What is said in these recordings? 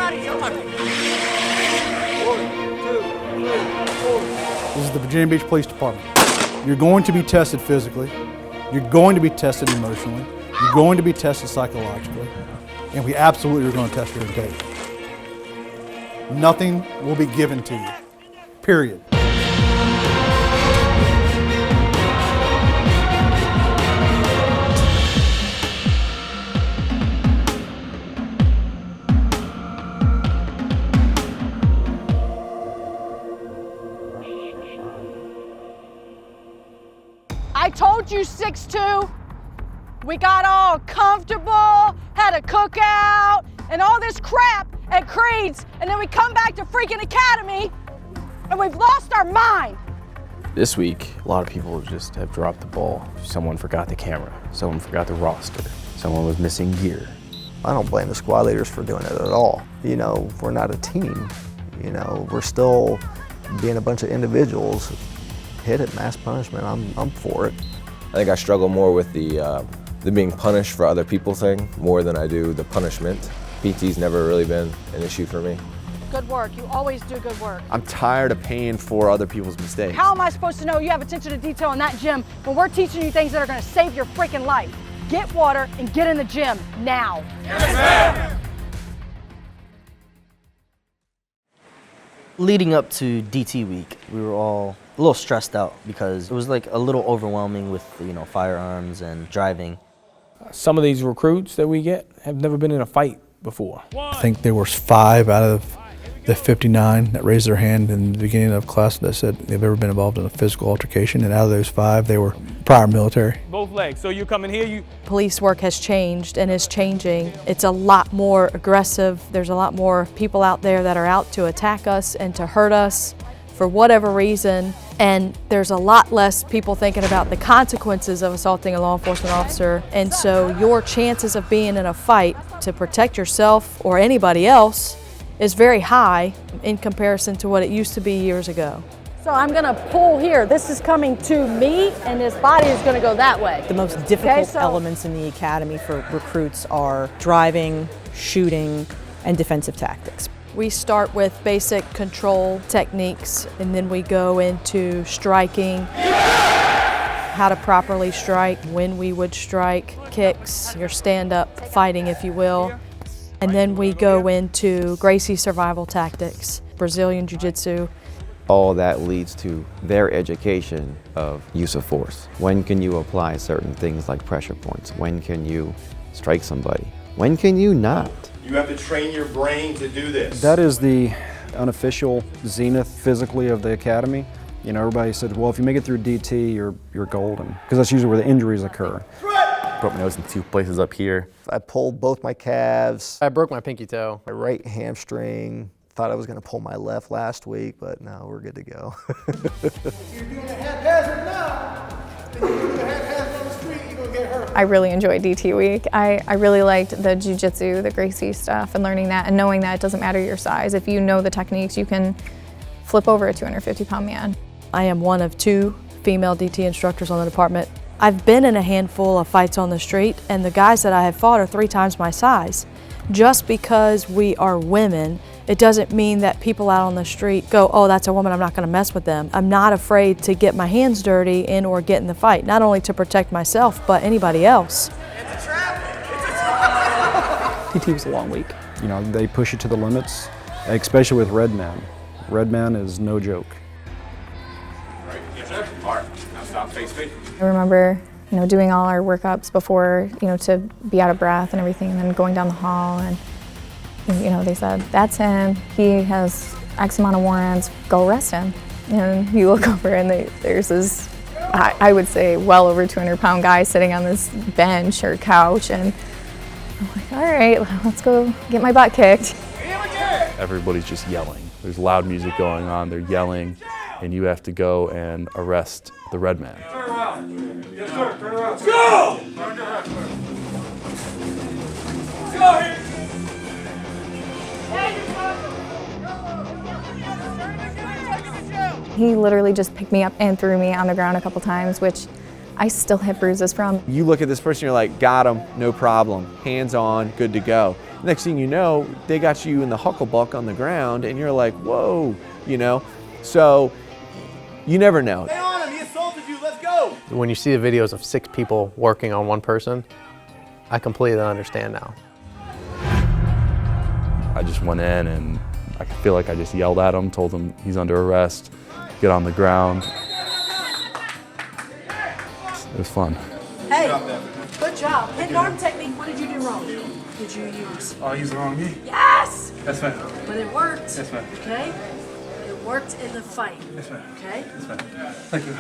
This is the Virginia Beach Police Department. You're going to be tested physically. You're going to be tested emotionally. You're going to be tested psychologically. And we absolutely are going to test your integrity. Nothing will be given to you. Period. I told you 6'2". We got all comfortable, had a cookout, and all this crap at Creed's, and then we come back to freaking Academy, and we've lost our mind. This week, a lot of people just have dropped the ball. Someone forgot the camera, someone forgot the roster, someone was missing gear. I don't blame the squad leaders for doing it at all. You know, we're not a team. You know, we're still being a bunch of individuals. Hit it, mass punishment, I'm for it. I think I struggle more with the being punished for other people thing more than I do the punishment. PT's never really been an issue for me. Good work, you always do good work. I'm tired of paying for other people's mistakes. How am I supposed to know you have attention to detail in that gym when we're teaching you things that are gonna save your freaking life? Get water and get in the gym, now. Yes, ma'am. Leading up to DT week, we were all a little stressed out because it was like a little overwhelming with, you know, firearms and driving. Some of these recruits that we get have never been in a fight before. I think there was 5 out of the 59 that raised their hand in the beginning of class that said they've ever been involved in a physical altercation, and out of those 5, they were prior military. Both legs, so you come in here, Police work has changed and is changing. It's a lot more aggressive. There's a lot more people out there that are out to attack us and to hurt us for whatever reason. And there's a lot less people thinking about the consequences of assaulting a law enforcement officer. And so your chances of being in a fight to protect yourself or anybody else is very high in comparison to what it used to be years ago. So I'm gonna pull here. This is coming to me, and this body is gonna go that way. The most difficult elements in the academy for recruits are driving, shooting, and defensive tactics. We start with basic control techniques, and then we go into striking, how to properly strike, when we would strike, kicks, your stand-up fighting, if you will. And then we go into Gracie survival tactics, Brazilian Jiu-Jitsu. All that leads to their education of use of force. When can you apply certain things like pressure points? When can you strike somebody? When can you not? You have to train your brain to do this. That is the unofficial zenith physically of the academy. You know, everybody said, well, if you make it through DT, you're golden, because that's usually where the injuries occur. broke my nose in 2 places up here. I pulled both my calves. I broke my pinky toe. My right hamstring. Thought I was going to pull my left last week, but no, we're good to go. I really enjoyed DT week. I really liked the jiu-jitsu, the Gracie stuff, and learning that and knowing that it doesn't matter your size. If you know the techniques, you can flip over a 250-pound man. I am one of 2 female DT instructors on the department. I've been in a handful of fights on the street, and the guys that I have fought are 3 times my size. Just because we are women, it doesn't mean that people out on the street go, oh, that's a woman, I'm not gonna mess with them. I'm not afraid to get my hands dirty and or get in the fight, not only to protect myself, but anybody else. It's a trap. DT was a long week. You know, they push you to the limits, especially with Red Man. Red Man is no joke. Right, yes sir. All right, now stop, face. I remember, doing all our workups before, to be out of breath and everything, and then going down the hall and, they said, that's him, he has X amount of warrants, go arrest him. And you look over and there's this, I would say, well over 200-pound guy sitting on this bench or couch, and I'm like, all right, let's go get my butt kicked. Everybody's just yelling. There's loud music going on, they're yelling, and you have to go and arrest the Red Man. Turn around. Yes sir, turn around. Let's go! Let's go here! He literally just picked me up and threw me on the ground a couple times, which I still have bruises from. You look at this person, you're like, got him, no problem, hands on, good to go. Next thing you know, they got you in the hucklebuck on the ground and you're like, whoa, you know? So you never know. Stay on him, he assaulted you, let's go! When you see the videos of 6 people working on one person, I completely understand now. I just went in and I feel like I just yelled at him, told him he's under arrest, get on the ground. It was fun. Hey, good job. Hidden arm technique, what did you do wrong? Did you use? Oh, I used the wrong knee? Yes! That's fine. But it worked. That's fine. Okay? It worked in the fight. That's fine. Okay? That's fine. Thank you.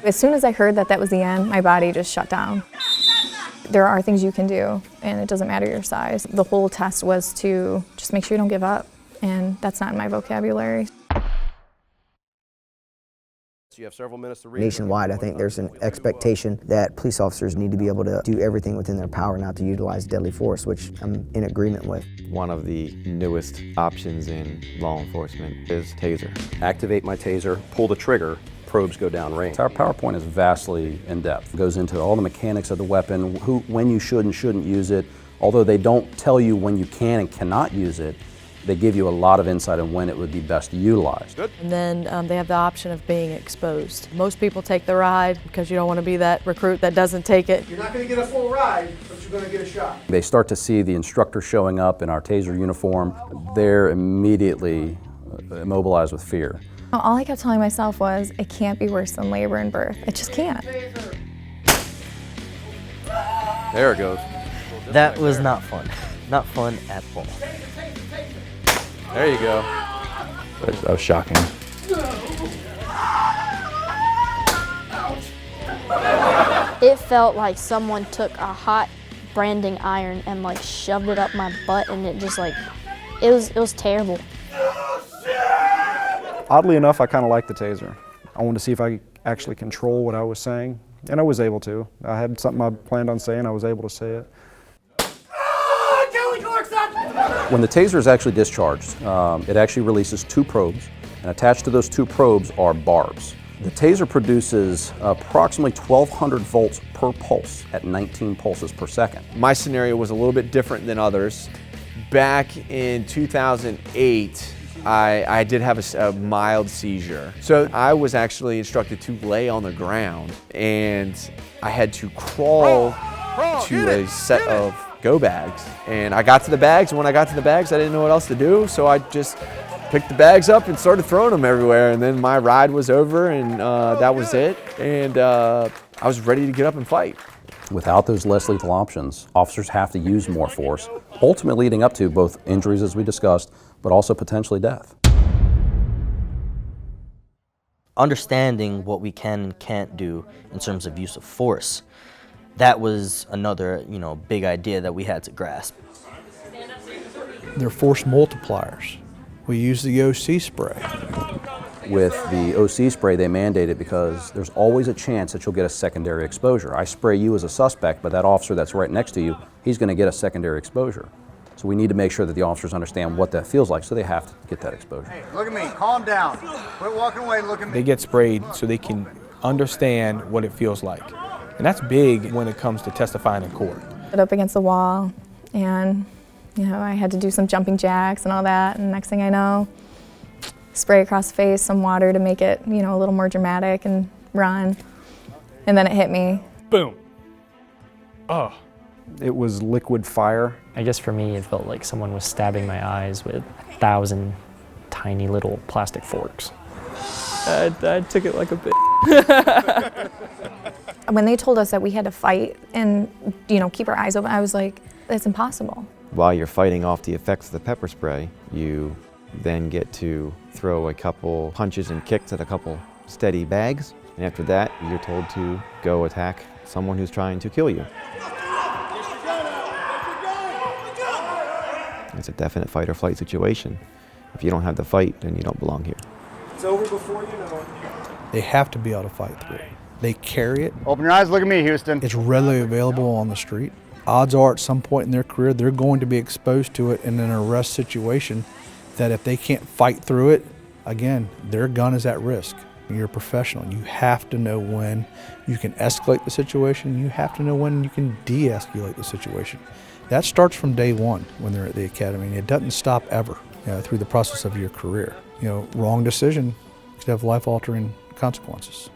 As soon as I heard that that was the end, my body just shut down. There are things you can do, and it doesn't matter your size. The whole test was to just make sure you don't give up, and that's not in my vocabulary. You have several minutes to read. Nationwide, I think there's an expectation that police officers need to be able to do everything within their power not to utilize deadly force, which I'm in agreement with. One of the newest options in law enforcement is Taser. Activate my Taser, pull the trigger, probes go down range. Our PowerPoint is vastly in-depth. It goes into all the mechanics of the weapon, when you should and shouldn't use it. Although they don't tell you when you can and cannot use it, they give you a lot of insight on when it would be best utilized. And then they have the option of being exposed. Most people take the ride because you don't want to be that recruit that doesn't take it. You're not going to get a full ride, but you're going to get a shot. They start to see the instructor showing up in our Taser uniform. They're immediately immobilized with fear. All I kept telling myself was, it can't be worse than labor and birth. It just can't. There it goes. That was not fun. Not fun at all. There you go. That was shocking. It felt like someone took a hot branding iron and like shoved it up my butt, and it just like, it was terrible. Oddly enough, I kind of liked the Taser. I wanted to see if I could actually control what I was saying, and I was able to. I had something I planned on saying, I was able to say it. When the Taser is actually discharged, it actually releases 2 probes, and attached to those 2 probes are barbs. The Taser produces approximately 1,200 volts per pulse at 19 pulses per second. My scenario was a little bit different than others. Back in 2008, I did have a mild seizure. So I was actually instructed to lay on the ground, and I had to crawl to a set of go bags. And I got to the bags, and when I got to the bags, I didn't know what else to do, so I just picked the bags up and started throwing them everywhere, and then my ride was over, and that was it. And I was ready to get up and fight. Without those less lethal options, officers have to use more force, ultimately leading up to both injuries, as we discussed, but also potentially death. Understanding what we can and can't do in terms of use of force, that was another, big idea that we had to grasp. They're force multipliers. We use the OC spray. With the OC spray, they mandate it because there's always a chance that you'll get a secondary exposure. I spray you as a suspect, but that officer that's right next to you, he's going to get a secondary exposure. So we need to make sure that the officers understand what that feels like, so they have to get that exposure. Hey, look at me, calm down. Quit walking away and look at me. They get sprayed so they can understand what it feels like. And that's big when it comes to testifying in court. Put up against the wall, and I had to do some jumping jacks and all that, and next thing I know, spray across the face, some water to make it, a little more dramatic, and run. And then it hit me. Boom. Oh. It was liquid fire. I guess for me, it felt like someone was stabbing my eyes with 1,000 tiny little plastic forks. I took it like a bitch. When they told us that we had to fight and, keep our eyes open, I was like, that's impossible. While you're fighting off the effects of the pepper spray, you then get to throw a couple punches and kicks at a couple steady bags. And after that, you're told to go attack someone who's trying to kill you. It's a definite fight or flight situation. If you don't have the fight, then you don't belong here. It's over before you know it. They have to be able to fight through it. They carry it. Open your eyes, look at me, Houston. It's readily available on the street. Odds are at some point in their career, they're going to be exposed to it in an arrest situation that if they can't fight through it, again, their gun is at risk. You're a professional. You have to know when you can escalate the situation. You have to know when you can de-escalate the situation. That starts from day one when they're at the academy, and it doesn't stop ever through the process of your career. Wrong decision could have life-altering consequences.